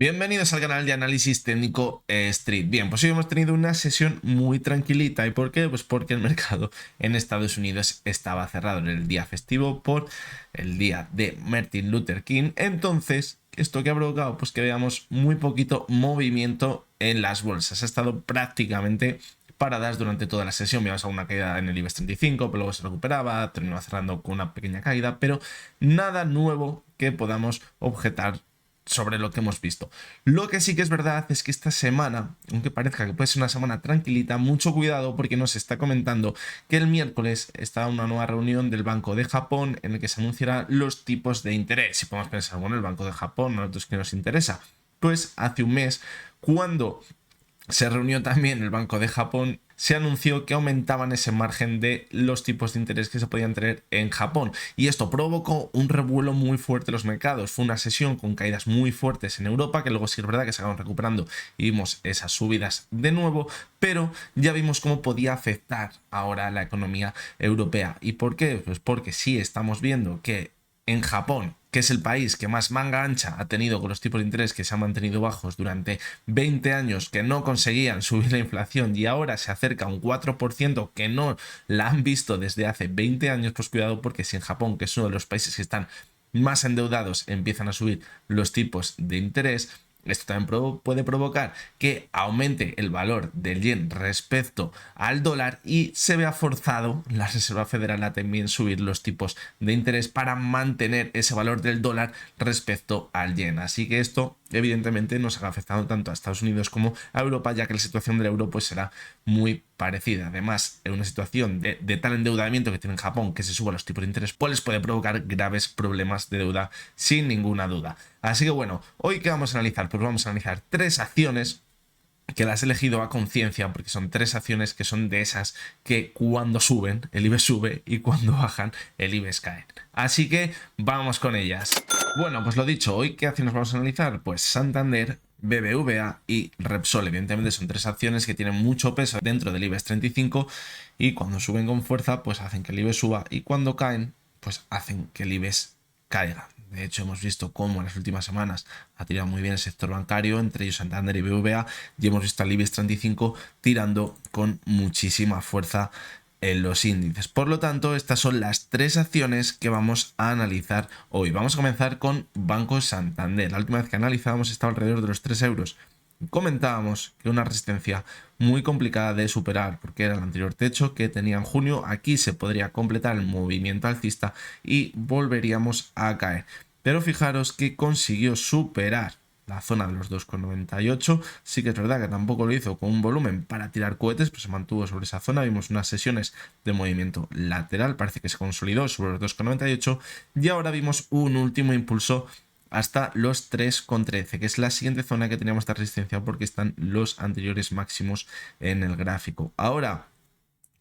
Bienvenidos al canal de análisis técnico Street. Bien, pues hoy hemos tenido una sesión muy tranquilita. ¿Y por qué? Pues porque el mercado en Estados Unidos estaba cerrado en el día festivo por el día de Martin Luther King. Entonces, ¿esto qué ha provocado? Pues que veamos muy poquito movimiento en las bolsas. Ha estado prácticamente paradas durante toda la sesión. Veíamos alguna caída en el IBEX 35, pero luego se recuperaba, terminó cerrando con una pequeña caída, pero nada nuevo que podamos objetar sobre lo que hemos visto. Lo que sí que es verdad es que esta semana, aunque parezca que puede ser una semana tranquilita, mucho cuidado porque nos está comentando que el miércoles está una nueva reunión del Banco de Japón en el que se anunciarán los tipos de interés. Si podemos pensar, bueno, el Banco de Japón, ¿a nosotros qué nos interesa? Pues hace un mes, cuando se reunió también el Banco de Japón, se anunció que aumentaban ese margen de los tipos de interés que se podían tener en Japón. Y esto provocó un revuelo muy fuerte en los mercados. Fue una sesión con caídas muy fuertes en Europa, que luego sí es verdad que se acaban recuperando y vimos esas subidas de nuevo, pero ya vimos cómo podía afectar ahora la economía europea. ¿Y por qué? Pues porque sí estamos viendo que en Japón, que es el país que más manga ancha ha tenido con los tipos de interés que se han mantenido bajos durante 20 años, que no conseguían subir la inflación y ahora se acerca a un 4% que no la han visto desde hace 20 años, pues cuidado porque si en Japón, que es uno de los países que están más endeudados, empiezan a subir los tipos de interés, esto también puede provocar que aumente el valor del yen respecto al dólar y se vea forzado la Reserva Federal a también subir los tipos de interés para mantener ese valor del dólar respecto al yen. Así que esto evidentemente nos ha afectado tanto a Estados Unidos como a Europa, ya que la situación del euro pues será muy parecida. Además, en una situación de tal endeudamiento que tiene Japón, que se suban los tipos de interés, pues les puede provocar graves problemas de deuda sin ninguna duda. Así que bueno, hoy ¿qué vamos a analizar? Pues vamos a analizar tres acciones que las he elegido a conciencia porque son tres acciones que son de esas que cuando suben el IBEX sube y cuando bajan el IBEX cae. Así que vamos con ellas. Bueno, pues lo dicho, hoy ¿qué acciones vamos a analizar? Pues Santander, BBVA y Repsol. Evidentemente son tres acciones que tienen mucho peso dentro del IBEX 35 y cuando suben con fuerza pues hacen que el IBEX suba y cuando caen pues hacen que el IBEX caiga. De hecho, hemos visto cómo en las últimas semanas ha tirado muy bien el sector bancario, entre ellos Santander y BBVA, y hemos visto al IBEX 35 tirando con muchísima fuerza en los índices. Por lo tanto, estas son las tres acciones que vamos a analizar hoy. Vamos a comenzar con Banco Santander. La última vez que analizábamos estaba alrededor de los 3 euros. Comentábamos que una resistencia muy complicada de superar porque era el anterior techo que tenía en junio. Aquí se podría completar el movimiento alcista y volveríamos a caer. Pero fijaros que consiguió superar la zona de los 2,98. Sí que es verdad que tampoco lo hizo con un volumen para tirar cohetes, pero se mantuvo sobre esa zona. Vimos unas sesiones de movimiento lateral, parece que se consolidó sobre los 2,98 y ahora vimos un último impulso hasta los 3,13, que es la siguiente zona que teníamos de resistencia porque están los anteriores máximos en el gráfico. Ahora,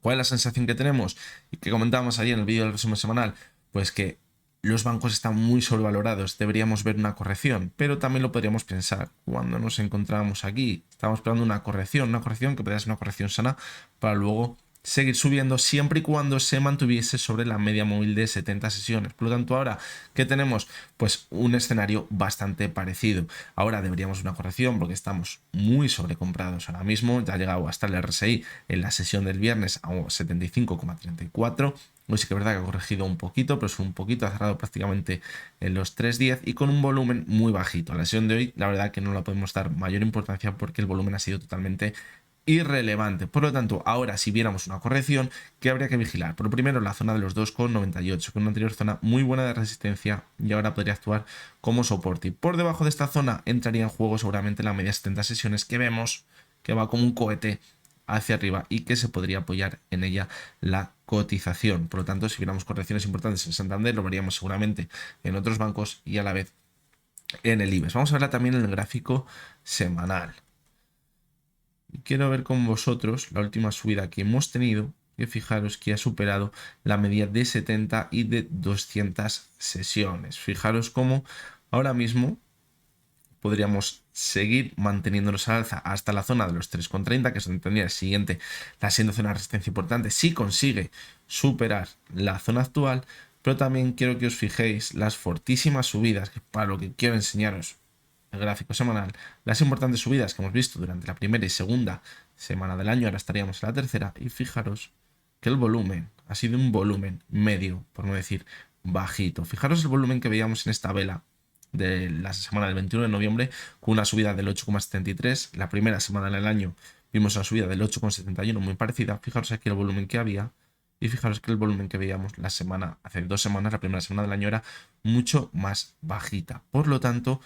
¿cuál es la sensación que tenemos? Y que comentábamos ayer en el vídeo del resumen semanal, pues que los bancos están muy sobrevalorados, deberíamos ver una corrección, pero también lo podríamos pensar cuando nos encontrábamos aquí. Estábamos esperando una corrección que podría ser una corrección sana para luego seguir subiendo siempre y cuando se mantuviese sobre la media móvil de 70 sesiones. Por lo tanto, ahora que tenemos pues un escenario bastante parecido. Ahora deberíamos una corrección porque estamos muy sobrecomprados ahora mismo. Ya ha llegado hasta el RSI en la sesión del viernes a 75,34. Hoy sí que es verdad que ha corregido un poquito, pero es un poquito, ha cerrado prácticamente en los 3,10 y con un volumen muy bajito. La sesión de hoy, la verdad que no la podemos dar mayor importancia porque el volumen ha sido totalmente irrelevante. Por lo tanto, ahora si viéramos una corrección, ¿qué habría que vigilar? Por primero, la zona de los 2,98, con una anterior zona muy buena de resistencia y ahora podría actuar como soporte. Y por debajo de esta zona entraría en juego seguramente la media 70 sesiones que vemos que va como un cohete hacia arriba y que se podría apoyar en ella la cotización. Por lo tanto, si viéramos correcciones importantes en Santander, lo veríamos seguramente en otros bancos y a la vez en el IBEX. Vamos a verla también en el gráfico semanal. Y quiero ver con vosotros la última subida que hemos tenido, que fijaros que ha superado la media de 70 y de 200 sesiones. Fijaros cómo ahora mismo podríamos seguir manteniéndonos al alza hasta la zona de los 3,30, que es donde tendría el siguiente, la siguiente zona de resistencia importante, si consigue superar la zona actual, pero también quiero que os fijéis las fortísimas subidas, que para lo que quiero enseñaros el gráfico semanal, las importantes subidas que hemos visto durante la primera y segunda semana del año, ahora estaríamos en la tercera, y fijaros que el volumen ha sido un volumen medio, por no decir bajito. Fijaros el volumen que veíamos en esta vela de la semana del 21 de noviembre, con una subida del 8,73. La primera semana del año vimos una subida del 8,71 muy parecida. Fijaros aquí el volumen que había y fijaros que el volumen que veíamos hace 2 semanas, la primera semana del año, era mucho más bajita. Por lo tanto,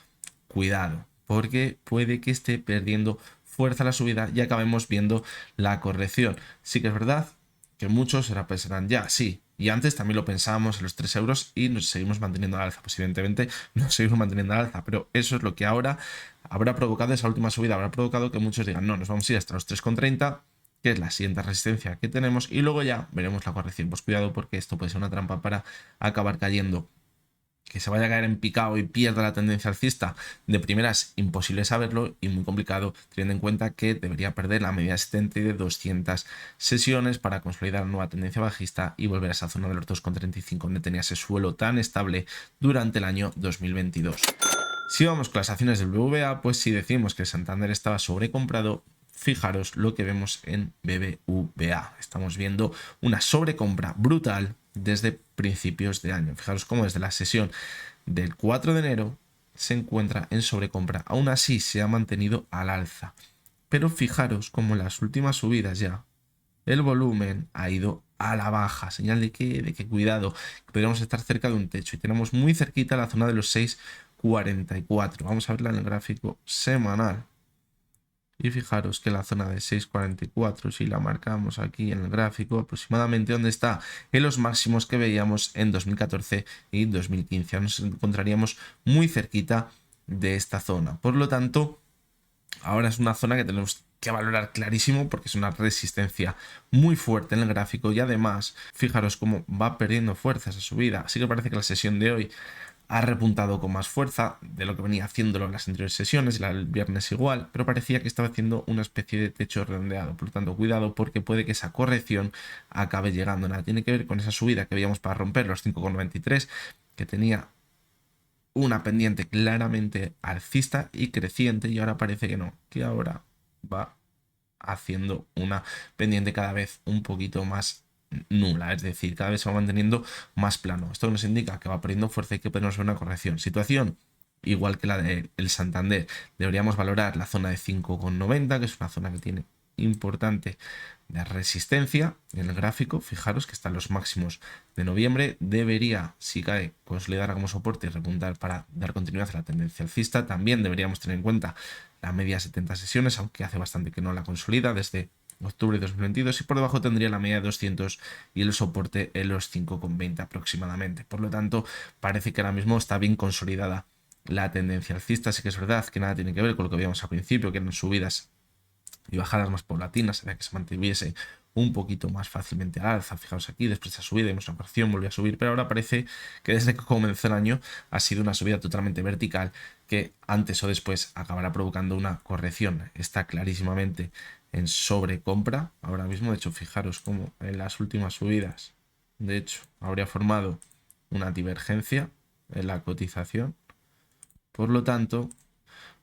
cuidado, porque puede que esté perdiendo fuerza la subida y acabemos viendo la corrección. Sí que es verdad que muchos ahora pensarán, ya, sí, y antes también lo pensábamos en los 3 euros y nos seguimos manteniendo al alza. Pues evidentemente nos seguimos manteniendo al alza, pero eso es lo que ahora habrá provocado, esa última subida habrá provocado que muchos digan, no, nos vamos a ir hasta los 3,30, que es la siguiente resistencia que tenemos, y luego ya veremos la corrección. Pues cuidado, porque esto puede ser una trampa para acabar cayendo. Que se vaya a caer en picado y pierda la tendencia alcista de primeras, imposible saberlo y muy complicado, teniendo en cuenta que debería perder la media ascendente de 200 sesiones para consolidar una nueva tendencia bajista y volver a esa zona de los 2,35 donde tenía ese suelo tan estable durante el año 2022. Si vamos con las acciones del BBVA, pues si decimos que el Santander estaba sobrecomprado, fijaros lo que vemos en BBVA. Estamos viendo una sobrecompra brutal desde principios de año. Fijaros cómo desde la sesión del 4 de enero se encuentra en sobrecompra. Aún así se ha mantenido al alza. Pero fijaros cómo en las últimas subidas ya el volumen ha ido a la baja. Señal de que cuidado, que podríamos estar cerca de un techo. Y tenemos muy cerquita la zona de los 6,44. Vamos a verla en el gráfico semanal. Y fijaros que la zona de 6,44, si la marcamos aquí en el gráfico, aproximadamente donde está, en los máximos que veíamos en 2014 y 2015. Nos encontraríamos muy cerquita de esta zona. Por lo tanto, ahora es una zona que tenemos que valorar clarísimo porque es una resistencia muy fuerte en el gráfico y además, fijaros cómo va perdiendo fuerza esa subida. Así que parece que la sesión de hoy ha repuntado con más fuerza de lo que venía haciéndolo en las anteriores sesiones, el viernes igual, pero parecía que estaba haciendo una especie de techo redondeado. Por lo tanto, cuidado, porque puede que esa corrección acabe llegando. Nada tiene que ver con esa subida que veíamos para romper los 5,93, que tenía una pendiente claramente alcista y creciente, y ahora parece que no, que ahora va haciendo una pendiente cada vez un poquito más nula, es decir, cada vez se va manteniendo más plano. Esto nos indica que va perdiendo fuerza y que podemos ver una corrección. Situación igual que la del Santander. Deberíamos valorar la zona de 5,90, que es una zona que tiene importante de resistencia en el gráfico. Fijaros que están los máximos de noviembre. Debería, si cae, consolidar como soporte y repuntar para dar continuidad a la tendencia alcista. También deberíamos tener en cuenta la media 70 sesiones, aunque hace bastante que no la consolida desde octubre de 2022, y por debajo tendría la media de 200 y el soporte en los 5,20 aproximadamente. Por lo tanto, parece que ahora mismo está bien consolidada la tendencia alcista. Sí que es verdad que nada tiene que ver con lo que veíamos al principio, que eran subidas y bajadas más paulatinas, hacia que se mantuviese un poquito más fácilmente al alza. Fijaos aquí, después de esa subida vimos una corrección, volvió a subir, pero ahora parece que desde que comenzó el año ha sido una subida totalmente vertical que antes o después acabará provocando una corrección. Está clarísimamente en sobrecompra ahora mismo. De hecho, fijaros cómo en las últimas subidas, de hecho, habría formado una divergencia en la cotización. Por lo tanto,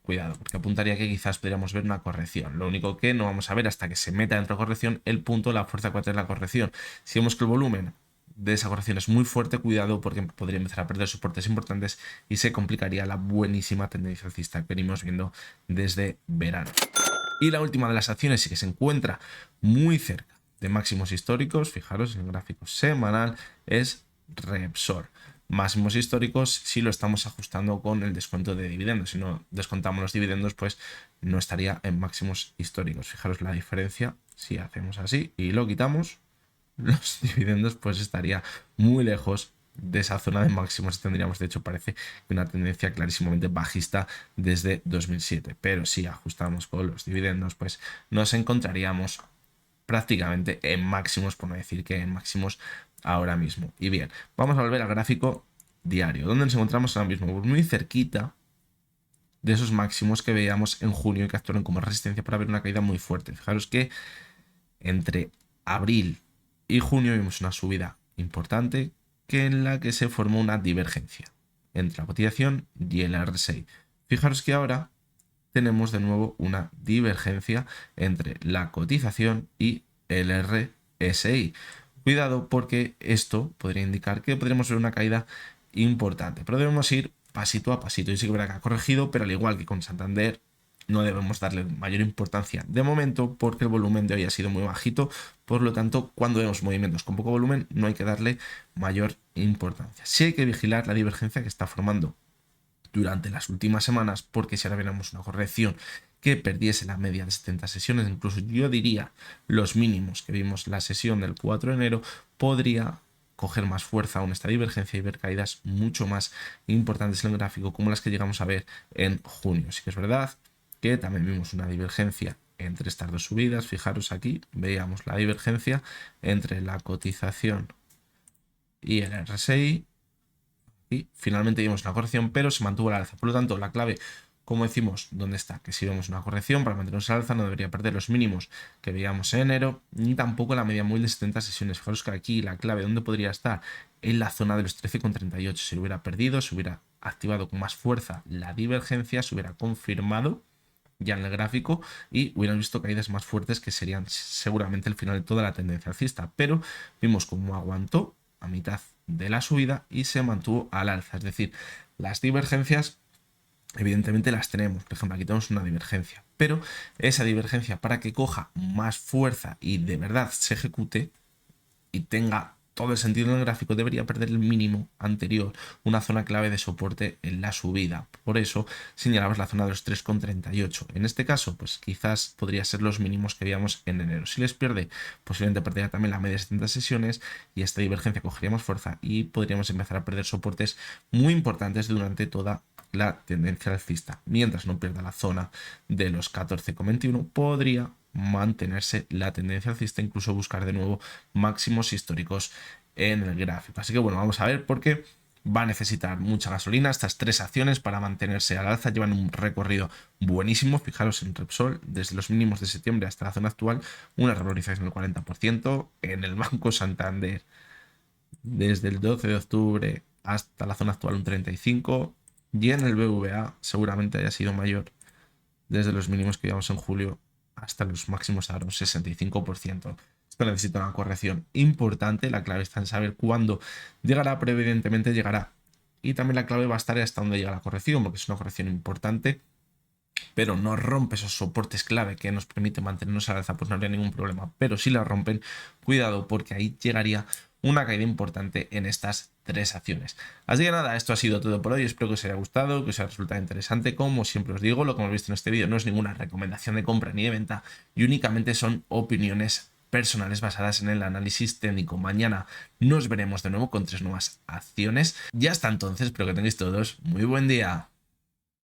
cuidado, porque apuntaría que quizás podríamos ver una corrección. Lo único que no vamos a ver hasta que se meta dentro de corrección el punto, la fuerza que va a tener la corrección. Si vemos que el volumen de esa corrección es muy fuerte, cuidado, porque podría empezar a perder soportes importantes y se complicaría la buenísima tendencia alcista que venimos viendo desde verano. Y la última de las acciones sí que se encuentra muy cerca de máximos históricos, fijaros en el gráfico semanal, es Repsol. Máximos históricos si lo estamos ajustando con el descuento de dividendos. Si no descontamos los dividendos, pues no estaría en máximos históricos. Fijaros la diferencia. Si hacemos así y lo quitamos, los dividendos, pues estaría muy lejos de esa zona de máximos. Tendríamos, de hecho, parece una tendencia clarísimamente bajista desde 2007. Pero si ajustamos con los dividendos, pues nos encontraríamos prácticamente en máximos, por no decir que en máximos ahora mismo. Y bien, vamos a volver al gráfico diario, donde nos encontramos ahora mismo muy cerquita de esos máximos que veíamos en junio y que actuaron como resistencia para ver una caída muy fuerte. Fijaros que entre abril y junio vimos una subida importante en la que se formó una divergencia entre la cotización y el RSI. Fijaros que ahora tenemos de nuevo una divergencia entre la cotización y el RSI. Cuidado porque esto podría indicar que podríamos ver una caída importante, pero debemos ir pasito a pasito. Y sí que verá que ha corregido, pero al igual que con Santander, no debemos darle mayor importancia de momento porque el volumen de hoy ha sido muy bajito. Por lo tanto, cuando vemos movimientos con poco volumen, no hay que darle mayor importancia. Sí hay que vigilar la divergencia que está formando durante las últimas semanas, porque si ahora viéramos una corrección que perdiese la media de 70 sesiones, incluso yo diría los mínimos que vimos la sesión del 4 de enero, podría coger más fuerza aún esta divergencia y ver caídas mucho más importantes en el gráfico como las que llegamos a ver en junio. Sí que es verdad que también vimos una divergencia entre estas dos subidas. Fijaros aquí, veíamos la divergencia entre la cotización y el RSI y finalmente vimos una corrección, pero se mantuvo al alza. Por lo tanto, la clave, como decimos, ¿dónde está? Que si vemos una corrección para mantenernos al alza no debería perder los mínimos que veíamos en enero, ni tampoco la media móvil de 70 sesiones. Fijaros que aquí la clave, ¿dónde podría estar? En la zona de los 13,38. Si lo hubiera perdido, se hubiera activado con más fuerza la divergencia, se hubiera confirmado ya en el gráfico y hubieran visto caídas más fuertes que serían seguramente el final de toda la tendencia alcista, pero vimos cómo aguantó a mitad de la subida y se mantuvo al alza, es decir, las divergencias evidentemente las tenemos. Por ejemplo, aquí tenemos una divergencia, pero esa divergencia, para que coja más fuerza y de verdad se ejecute y tenga todo el sentido en el gráfico, debería perder el mínimo anterior, una zona clave de soporte en la subida. Por eso señalamos la zona de los 3,38. En este caso, pues quizás podría ser los mínimos que veíamos en enero. Si les pierde, posiblemente perdería también la media de 70 sesiones y esta divergencia cogería más fuerza y podríamos empezar a perder soportes muy importantes durante toda la tendencia alcista. Mientras no pierda la zona de los 14,21, podría mantenerse la tendencia alcista, incluso buscar de nuevo máximos históricos en el gráfico. Así que bueno, vamos a ver por qué va a necesitar mucha gasolina estas tres acciones para mantenerse al alza. Llevan un recorrido buenísimo. Fijaros en Repsol, desde los mínimos de septiembre hasta la zona actual, una revalorización del 40%. En el Banco Santander, desde el 12 de octubre hasta la zona actual, un 35%. Y en el BVA seguramente haya sido mayor desde los mínimos que llevamos en julio hasta los máximos ahora, un 65%. Esto necesita una corrección importante. La clave está en saber cuándo llegará, pero evidentemente llegará. Y también la clave va a estar hasta dónde llega la corrección, porque es una corrección importante, pero no rompe esos soportes clave que nos permite mantenernos al alza, pues no habría ningún problema. Pero si la rompen, cuidado, porque ahí llegaría una caída importante en estas tres acciones. Así que nada, esto ha sido todo por hoy. Espero que os haya gustado, que os haya resultado interesante. Como siempre os digo, lo que hemos visto en este vídeo no es ninguna recomendación de compra ni de venta y únicamente son opiniones personales basadas en el análisis técnico. Mañana nos veremos de nuevo con tres nuevas acciones. Ya hasta entonces, espero que tengáis todos muy buen día.